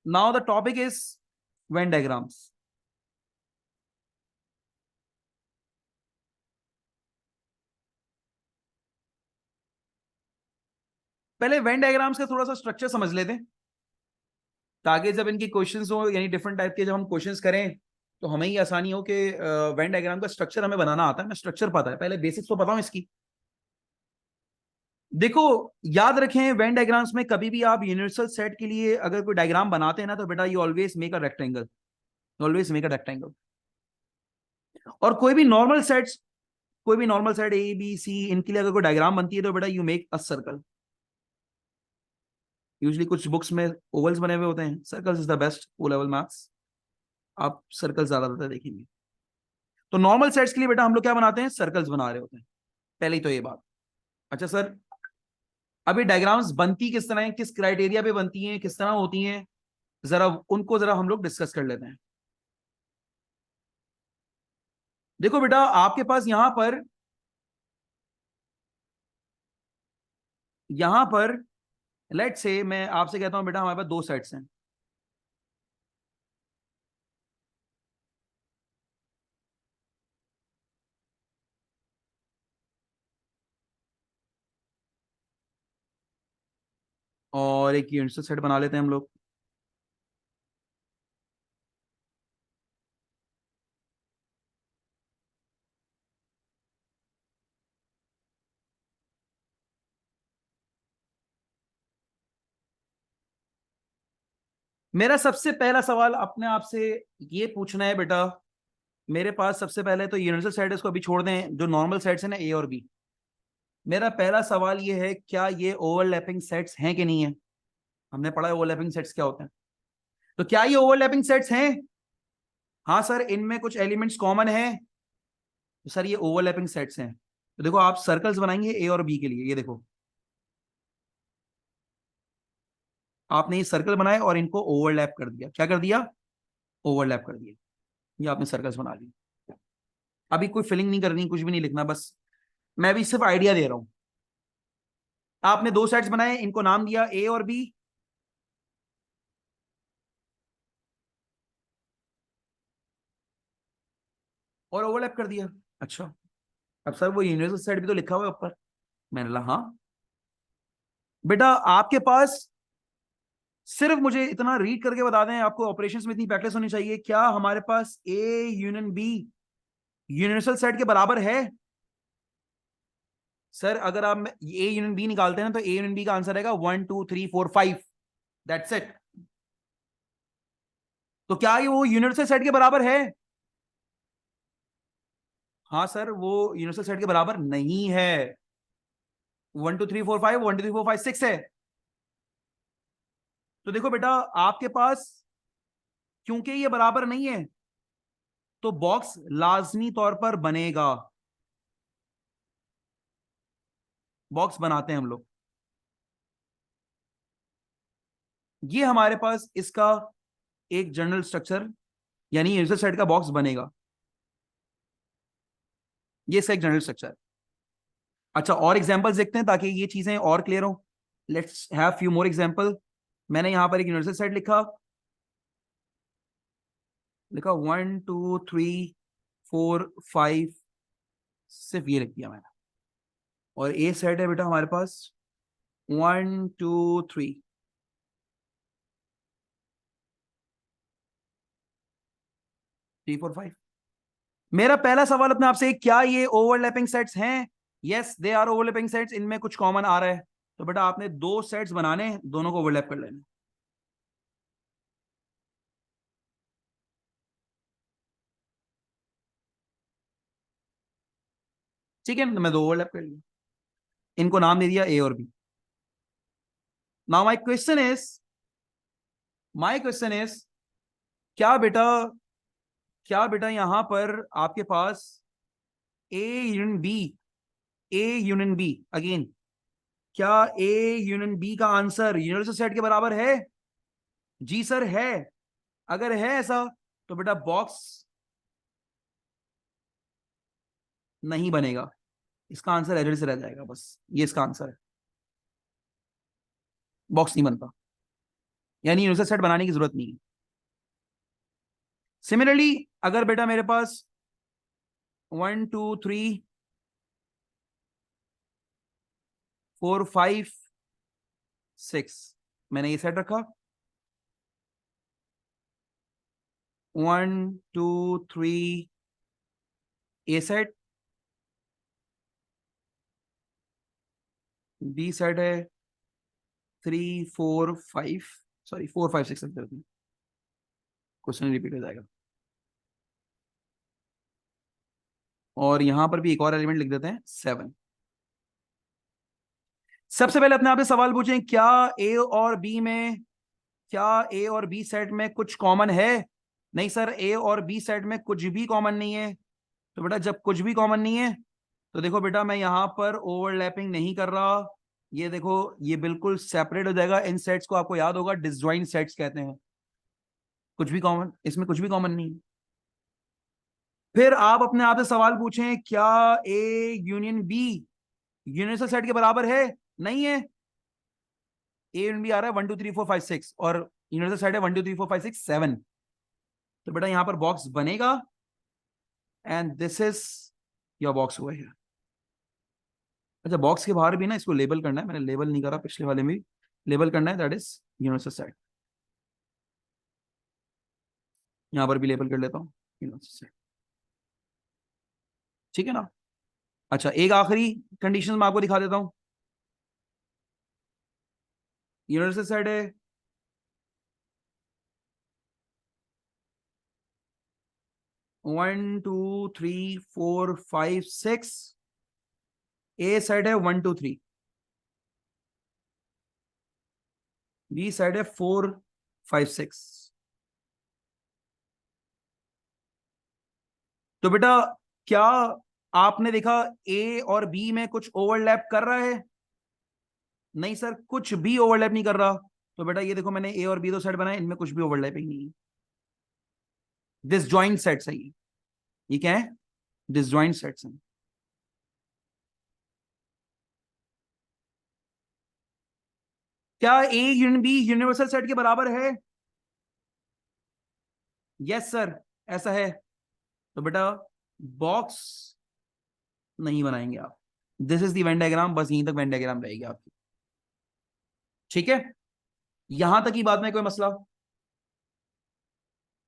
Now the topic is Venn diagrams. पहले Venn diagrams का थोड़ा सा स्ट्रक्चर समझ लेते हैं, ताकि जब इनकी क्वेश्चंस हो, यानी डिफरेंट टाइप के जब हम क्वेश्चंस करें तो हमें ही आसानी हो कि वेन डायग्राम का स्ट्रक्चर हमें बनाना आता है, मैं स्ट्रक्चर पता है, पहले बेसिक्स तो बताऊं इसकी। देखो, याद रखें वेन डायग्राम्स में कभी भी आप यूनिवर्सल सेट के लिए अगर कोई डायग्राम बनाते हैं ना, तो बेटा you always make a rectangle, always make a rectangle. और कोई भी normal set A B C, इनके लिए अगर कोई डायग्राम बनती है तो बेटा you make a circle. Usually कुछ बुक्स में ओवल्स बने हुए होते हैं, circles is the best O level maths, आप सर्कल ज्यादातर देखेंगे। तो नॉर्मल सेट्स के लिए बेटा हम लोग क्या बनाते हैं, सर्कल्स बना रहे होते हैं, पहले ही तो ये बात। अच्छा सर, अभी डायग्राम्स बनती किस तरह है, किस क्राइटेरिया पे बनती हैं, किस तरह होती हैं, जरा उनको जरा हम लोग डिस्कस कर लेते हैं। देखो बेटा, आपके पास यहां पर लेट से मैं आपसे कहता हूं बेटा हमारे पास दो सेट्स हैं, और एक यूनिवर्सल सेट बना लेते हैं हम लोग। मेरा सबसे पहला सवाल अपने आप से ये पूछना है बेटा, मेरे पास सबसे पहले तो यूनिवर्सल सेट, इसको अभी छोड़ दें, जो नॉर्मल सेट्स हैं ना ए और बी। मेरा पहला सवाल ये है, क्या ये ओवरलैपिंग सेट्स हैं कि नहीं है। हमने पढ़ा है ओवरलैपिंग सेट्स क्या होते हैं, तो क्या ये ओवरलैपिंग सेट्स हैं। हाँ सर, इनमें कुछ एलिमेंट्स कॉमन है, तो सर ये ओवरलैपिंग सेट्स हैं। तो देखो, आप सर्कल्स बनाएंगे ए और बी के लिए, ये देखो आपने ये सर्कल बनाए और इनको ओवरलैप कर दिया, क्या कर दिया, ओवरलैप कर दिया, ये आपने सर्कल्स बना लिए। अभी कोई फिलिंग नहीं करनी, कुछ भी नहीं लिखना, बस मैं भी सिर्फ आइडिया दे रहा हूं। आपने दो सेट्स बनाए, इनको नाम दिया ए और बी, और ओवरलैप कर दिया। अच्छा, अब सर वो यूनिवर्सल सेट भी तो लिखा हुआ है ऊपर। मैंने बोला हाँ बेटा, आपके पास सिर्फ मुझे इतना रीड करके बता दें, आपको ऑपरेशंस में इतनी प्रैक्टिस होनी चाहिए, क्या हमारे पास A union B universal set के बराबर है। सर अगर आप ए यूनियन बी निकालते हैं ना, तो ए यूनियन बी का आंसर आएगा 1 2 3 4 5, दैट्स इट। तो क्या ये वो यूनिवर्सल सेट के बराबर है। हाँ सर, वो यूनिवर्सल सेट के बराबर नहीं है। 1 2 3 4 5, 1 2 3 4 5 6 है। तो देखो बेटा, आपके पास क्योंकि ये बराबर नहीं है, तो बॉक्स लाजमी तौर पर बनेगा। बॉक्स बनाते हैं हम लोग, ये हमारे पास इसका एक जनरल स्ट्रक्चर, यानी यूनिवर्सल सेट का बॉक्स बनेगा, ये इसका एक जनरल स्ट्रक्चर है। अच्छा, और एग्जांपल्स देखते हैं ताकि ये चीजें और क्लियर हो। Let's have few more example. मैंने यहां पर एक यूनिवर्सल सेट लिखा, लिखा 1 2 3 4 5, सिर्फ ये लिख दिया मैंने। और ए सेट है बेटा हमारे पास 1 2 3 4 5। मेरा पहला सवाल अपने आपसे, क्या ये ओवरलैपिंग सेट्स हैं। Yes they are overlapping sets, इनमें कुछ कॉमन आ रहा है, तो बेटा आपने दो सेट्स बनाने, दोनों को ओवरलैप कर लेना। ठीक है, तो मैं दो ओवरलैप कर लिया, इनको नाम दे दिया ए और B. Now my question is क्या बेटा, क्या बेटा यहां पर आपके पास A union B, A union B again, क्या ए यूनियन बी का आंसर यूनिवर्सल सेट के बराबर है। जी सर है। अगर है ऐसा, तो बेटा बॉक्स नहीं बनेगा, इसका आंसर एरर से रह जाएगा, बस ये इसका आंसर है, बॉक्स नहीं बनता। यानी यूनिवर्सल सेट बनाने की जरूरत नहीं है। सिमिलरली अगर बेटा मेरे पास 1 2 3 4 5 6, मैंने ये सेट रखा, 1 2 3 ए सेट, बी सेट है 3 4 5, सॉरी 4 5 6 क्वेश्चन रिपीट हो जाएगा। और यहां पर भी एक और एलिमेंट लिख देते हैं 7। सबसे पहले अपने आप से सवाल पूछें, क्या ए और बी में, क्या ए और बी सेट में कुछ कॉमन है? नहीं सर, ए और बी सेट में कुछ भी कॉमन नहीं है। तो बेटा जब कुछ भी कॉमन नहीं है तो देखो बेटा मैं यहां पर ओवरलैपिंग नहीं कर रहा, ये देखो ये बिल्कुल सेपरेट हो जाएगा। इन सेट्स को आपको याद होगा डिसजॉइंट सेट्स कहते हैं। कुछ भी कॉमन, इसमें कुछ भी कॉमन नहीं है। फिर आप अपने आप से सवाल पूछें, क्या A union B universal set के बराबर है? नहीं है। ए यूनियन बी आ रहा है 1 2 3 4 5 6 और यूनिवर्सल सेट है 1 2 3 4 5 6 7। तो बेटा यहां पर बॉक्स बनेगा and this is your box हुआ है। अच्छा बॉक्स के बाहर भी ना इसको लेबल करना है, मैंने लेबल नहीं करा पिछले वाले में भी, लेबल करना है, दैट इज यूनिवर्सल सेट। यहां पर भी लेबल कर लेता हूँ यूनिवर्सल सेट, ठीक है ना। अच्छा एक आखिरी कंडीशन मैं आपको दिखा देता हूं। यूनिवर्सल सेट है 1 2 3 4 5 6, ए सेट है 1 2 3, बी सेट है 4 5 6। तो बेटा क्या आपने देखा ए और बी में कुछ ओवरलैप कर रहा है? नहीं सर, कुछ भी ओवरलैप नहीं कर रहा। तो बेटा ये देखो मैंने ए और बी दो सेट बनाए, इनमें कुछ भी ओवरलैपिंग नहीं है। डिसजॉइंट सेट्स है ये क्या है? डिसजॉइंट सेट्स हैं। क्या A union B universal set के बराबर है? यस सर, ऐसा है। तो बेटा बॉक्स नहीं बनाएंगे आप, this is the Venn diagram, बस यहीं तक वेन डायग्राम रहेगी आपकी, ठीक है। यहां तक की बात में कोई मसला?